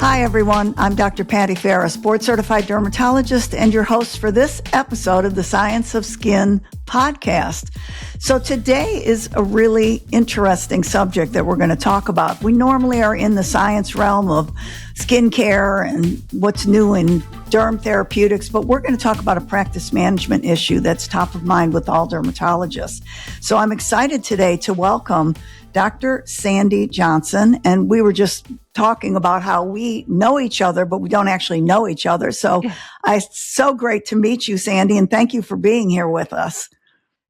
Hi, everyone. I'm Dr. Patti Farris, board-certified dermatologist and your host for this episode of the Science of Skin podcast. So today is a really interesting subject that we're going to talk about. We normally are in the science realm of skincare and what's new in derm therapeutics, but we're going to talk about a practice management issue that's top of mind with all dermatologists. So I'm excited today to welcome Dr. Sandy Johnson, and we were just talking about how we know each other, but we don't actually know each other. So it's so great to meet you, Sandy, and thank you for being here with us.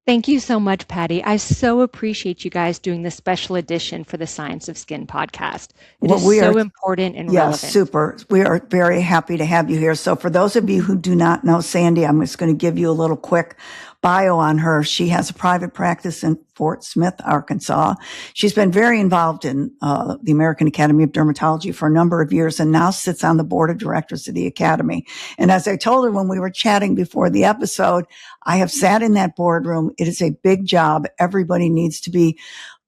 Thank you so much, Patti. I so appreciate you guys doing this special edition for the Science of Skin podcast. It is so important and relevant. Yes, super. We are very happy to have you here. So for those of you who do not know Sandy, I'm just going to give you a little quick bio on her. She has a private practice in Fort Smith, Arkansas. She's been very involved in the American Academy of Dermatology for a number of years and now sits on the board of directors of the Academy. And as I told her when we were chatting before the episode, I have sat in that boardroom. It is a big job. Everybody needs to be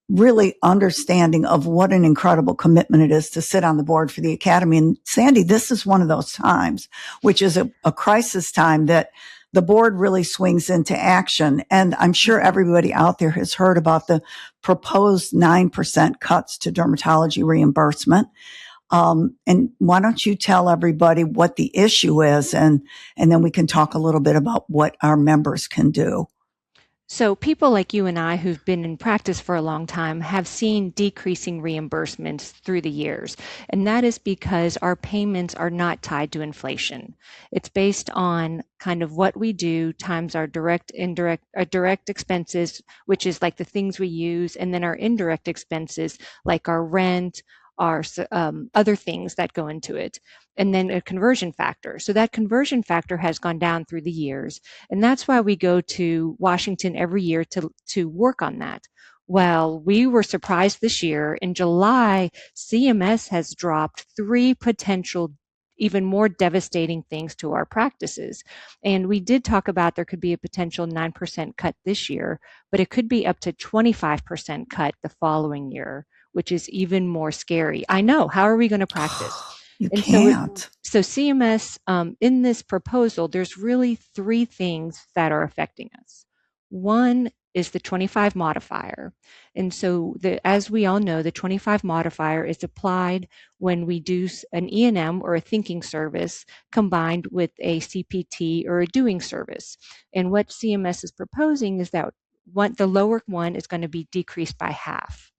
really understanding of what an incredible commitment it is to sit on the board for the Academy. And Sandy, this is one of those times, which is a crisis time that the board really swings into action. And I'm sure everybody out there has heard about the proposed 9% cuts to dermatology reimbursement. And why don't you tell everybody what the issue is, and then we can talk a little bit about what our members can do. So people like you and I who've been in practice for a long time have seen decreasing reimbursements through the years. And that is because our payments are not tied to inflation. It's based on kind of what we do times our direct expenses, which is like the things we use, and then our indirect expenses, like our rent, our other things that go into it, and then a conversion factor. So that conversion factor has gone down through the years, and that's why we go to Washington every year to work on that. Well, we were surprised this year. In July, CMS has dropped 3 potential even more devastating things to our practices. And we did talk about there could be a potential 9% cut this year, but it could be up to 25% cut the following year, which is even more scary. I know. How are we going to practice? You can't. So CMS, in this proposal, there's really 3 things that are affecting us. One is the 25 modifier. And so as we all know, the 25 modifier is applied when we do an E&M or a thinking service combined with a CPT or a doing service. And what CMS is proposing is that the lower one is going to be decreased by half.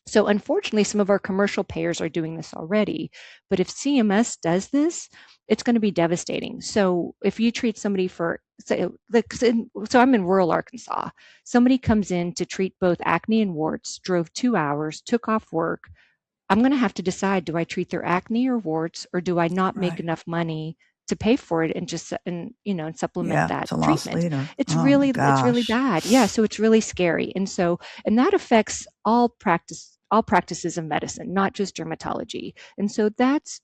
So unfortunately, some of our commercial payers are doing this already. But if CMS does this, it's going to be devastating. So if you treat somebody for, so I'm in rural Arkansas. Somebody comes in to treat both acne and warts, drove 2 hours, took off work. I'm going to have to decide, do I treat their acne or warts, or do I not make enough money to pay for it and just and supplement that treatment? It's really bad. Yeah, so it's really scary. And that affects all practices of medicine, not just dermatology. And so that's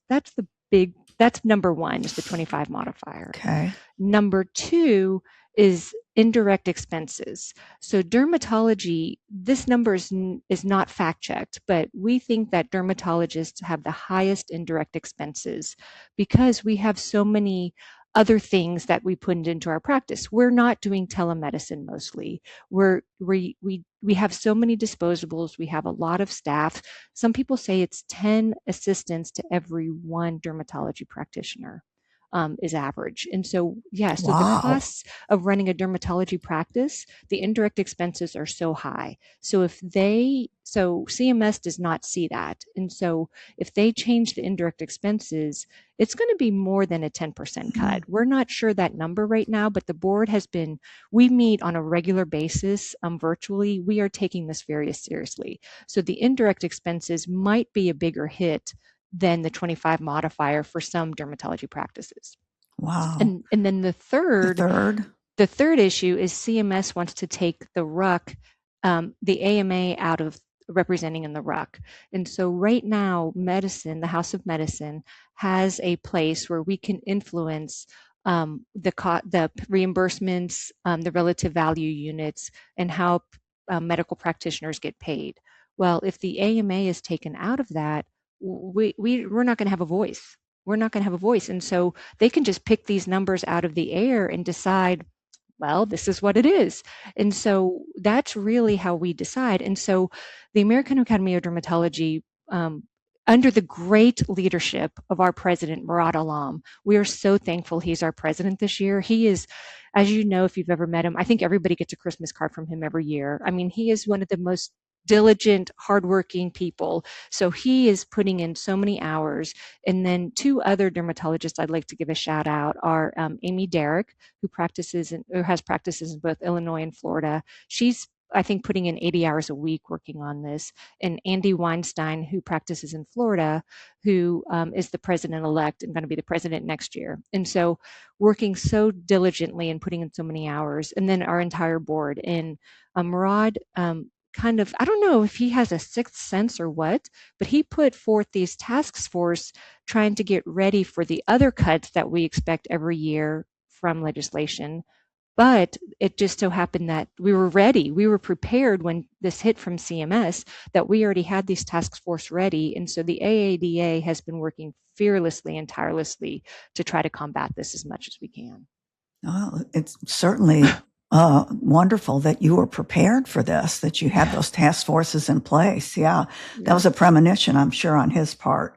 number 1 is the 25 modifier. Okay. Number 2 is indirect expenses. So dermatology, this number is not fact checked, but we think that dermatologists have the highest indirect expenses because we have so many other things that we put into our practice. We're not doing telemedicine mostly. We have so many disposables. We have a lot of staff. Some people say it's 10 assistants to every 1 dermatology practitioner. Is average. And so, the costs of running a dermatology practice, the indirect expenses are so high. So CMS does not see that. And so if they change the indirect expenses, it's going to be more than a 10% cut. We're not sure that number right now, but the board we meet on a regular basis virtually. We are taking this very seriously. So the indirect expenses might be a bigger hit than the 25 modifier for some dermatology practices. Wow. And then the third issue is CMS wants to take the the AMA out of representing in the RUC. And so right now, the House of Medicine has a place where we can influence the reimbursements, the relative value units, and how medical practitioners get paid. Well, if the AMA is taken out of that, we're not going to have a voice. We're not going to have a voice. And so they can just pick these numbers out of the air and decide, well, this is what it is. And so that's really how we decide. And so the American Academy of Dermatology, under the great leadership of our president, Murad Alam, we are so thankful he's our president this year. He is, as you know, if you've ever met him, I think everybody gets a Christmas card from him every year. I mean, he is one of the most diligent, hardworking people. So he is putting in so many hours. And then two other dermatologists I'd like to give a shout out are Amy Derrick, who has practices in both Illinois and Florida. She's, I think, putting in 80 hours a week working on this. And Andy Weinstein, who practices in Florida, who is the president-elect and going to be the president next year. And so working so diligently and putting in so many hours. And then our entire board. And Murad, kind of, I don't know if he has a sixth sense or what, but he put forth these task force trying to get ready for the other cuts that we expect every year from legislation. But it just so happened that we were ready. We were prepared when this hit from CMS, that we already had these task force ready. And so the AADA has been working fearlessly and tirelessly to try to combat this as much as we can. Oh, it's certainly wonderful that you were prepared for this, that you had those task forces in place. Yeah, that was a premonition, I'm sure, on his part.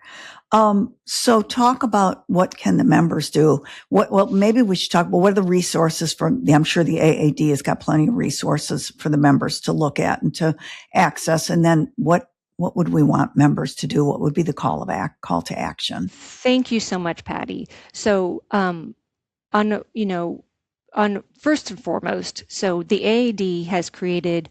So talk about what can the members do. Well, maybe we should talk about what are the resources I'm sure the AAD has got plenty of resources for the members to look at and to access. And then what would we want members to do? What would be the call to action? Thank you so much, Patty. So, on, on first and foremost, so the AAD has created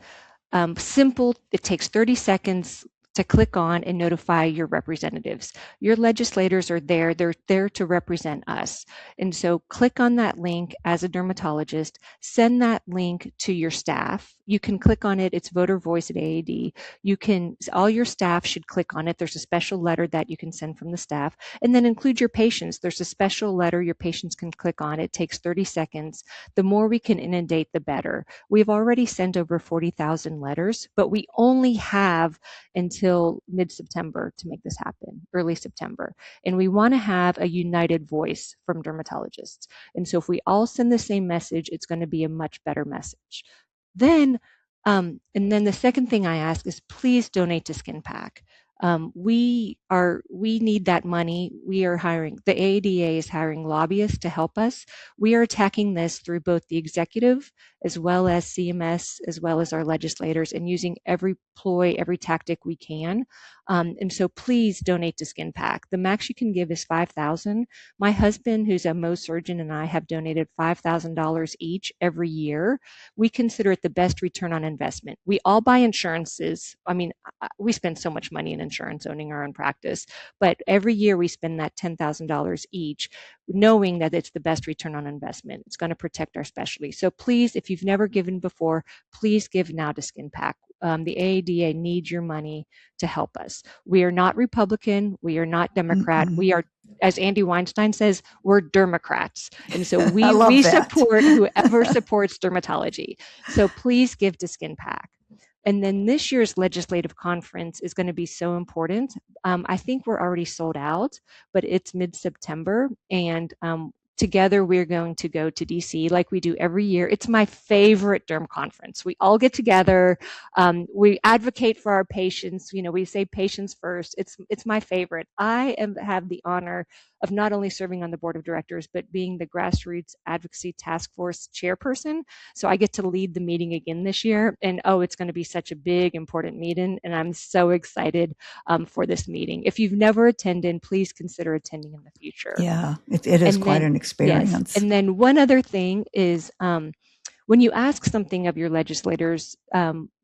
simple, it takes 30 seconds to click on and notify your representatives. Your legislators are there, they're there to represent us. And so click on that link as a dermatologist, send that link to your staff. You can click on it, it's voter voice at AAD. All your staff should click on it. There's a special letter that you can send from the staff, and then include your patients. There's a special letter your patients can click on. It takes 30 seconds. The more we can inundate, the better. We've already sent over 40,000 letters, but we only have until mid-September to make this happen, early September. And we want to have a united voice from dermatologists. And so if we all send the same message, it's going to be a much better message. Then, and then the second thing I ask is please donate to SkinPack. We need that money. We are hiring, the AADA is hiring lobbyists to help us. We are attacking this through both the executive as well as CMS, as well as our legislators, and using every ploy, every tactic we can. And so please donate to SkinPack. The max you can give is $5,000. My husband, who's a Mohs surgeon, and I have donated $5,000 each every year. We consider it the best return on investment. We all buy insurances. I mean, we spend so much money in insurance owning our own practice, but every year we spend that $10,000 each, knowing that it's the best return on investment. It's going to protect our specialty. So please, if you've never given before, please give now to SkinPack. The AADA needs your money to help us. We are not Republican. We are not Democrat. We are, as Andy Weinstein says, we're Dermocrats. And so we support whoever supports dermatology. So please give to SkinPack. And then this year's legislative conference is going to be so important. I think we're already sold out, but it's mid-September. And together we're going to go to DC like we do every year. It's my favorite derm conference. We all get together. We advocate for our patients. We say patients first. It's my favorite. I have the honor of not only serving on the board of directors, but being the grassroots advocacy task force chairperson. So I get to lead the meeting again this year. And it's going to be such a big, important meeting. And I'm so excited for this meeting. If you've never attended, please consider attending in the future. Yeah, it is quite an experience. Yes. And then one other thing is when you ask something of your legislators,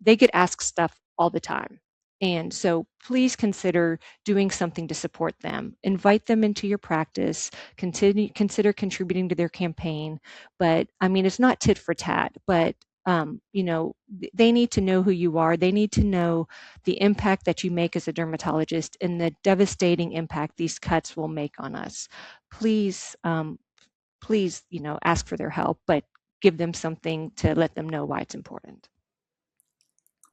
they get asked stuff all the time. And so please consider doing something to support them. Invite them into your practice, consider contributing to their campaign. But I mean, it's not tit for tat, but they need to know who you are. They need to know the impact that you make as a dermatologist and the devastating impact these cuts will make on us. Please, ask for their help, but give them something to let them know why it's important.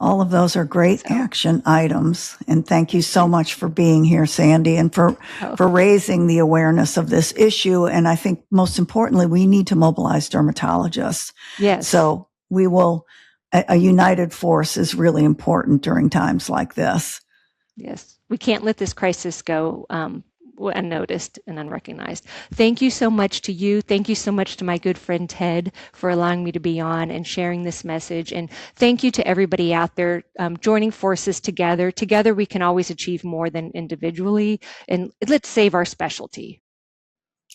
All of those are great action items. And thank you so much for being here, Sandy, and for raising the awareness of this issue. And I think most importantly, we need to mobilize dermatologists. Yes. So we will, a united force is really important during times like this. Yes. We can't let this crisis go unnoticed and unrecognized. Thank you so much to you. Thank you so much to my good friend Ted for allowing me to be on and sharing this message. And thank you to everybody out there joining forces together. Together we can always achieve more than individually. And let's save our specialty.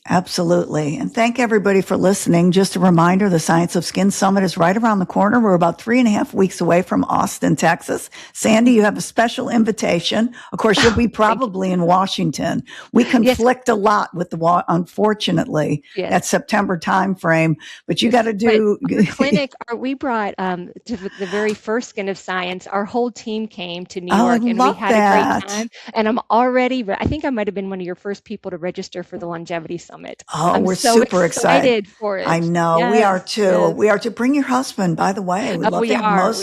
Absolutely. And thank everybody for listening. Just a reminder, the Science of Skin Summit is right around the corner. We're about 3.5 weeks away from Austin, Texas. Sandy, you have a special invitation. Of course, you'll be probably in Washington. We conflict a lot with unfortunately, that September timeframe, but you got to do. Our clinic, we brought to the very first Skin of Science, our whole team came to New York and we had a great time. And I'm already, I think I might have been one of your first people to register for the Longevity Summit. Oh, we're so super excited for it. I know. Yes, we are too. Yes. We are to bring your husband, by the way. We are.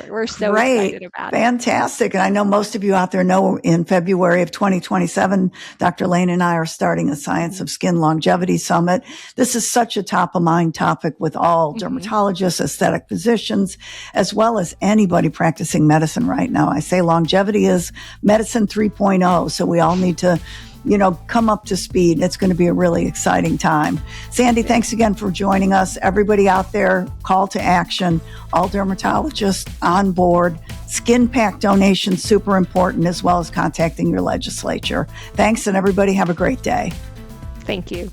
We're so excited about it. Fantastic. And I know most of you out there know in February of 2027, Dr. Lane and I are starting a Science of Skin Longevity Summit. This is such a top of mind topic with all dermatologists, aesthetic physicians, as well as anybody practicing medicine right now. I say longevity is medicine 3.0. So we all need to come up to speed. It's going to be a really exciting time. Sandy, thanks again for joining us. Everybody out there, call to action. All dermatologists on board. Skin pack donations, super important, as well as contacting your legislature. Thanks, and everybody have a great day. Thank you.